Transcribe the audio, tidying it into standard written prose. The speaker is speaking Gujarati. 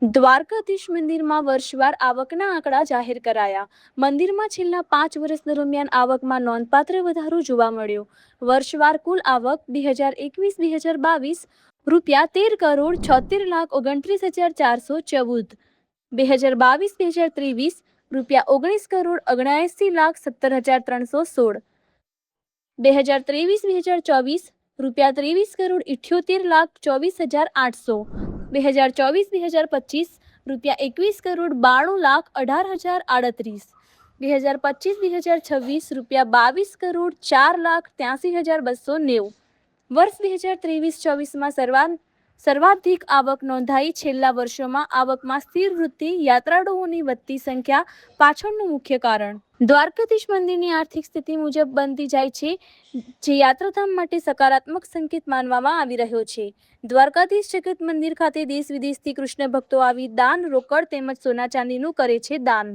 દ્વારકાધીશ મંદિરમાં વર્ષવાર આવકના આંકડા જાહેર કરાયા. મંદિરમાં છેલ્લા 5 વર્ષ દરમિયાન આવકમાં નોંધપાત્ર વધારો જોવા મળ્યો. વર્ષવાર કુલ આવક 2021-2022 ₹13,76,29,414, 2022-2023 ₹19,79,17,316, 2023-2024 ₹23,78,24,800, 2024-2025 ₹21,92,18,038, 2025-2026 ₹22,04,83,290. વર્ષ 2023-24માં સર્વાધિક આવક નોંધાઈ. છેલ્લા વર્ષોમાં આવકમાં સ્થિર વૃદ્ધિ. યાત્રાળુઓની વધતી સંખ્યા પાછળનું મુખ્ય કારણ દ્વારકાધીશ મંદિરની આર્થિક સ્થિતિ મુજબ બનતી જાય છે, જે યાત્રાધામ માટે સકારાત્મક સંકેત માનવામાં આવી રહ્યો છે. દ્વારકાધીશ જગત મંદિર ખાતે દેશ વિદેશથી કૃષ્ણ ભક્તો આવી દાન, રોકડ તેમજ સોના ચાંદીનું કરે છે દાન.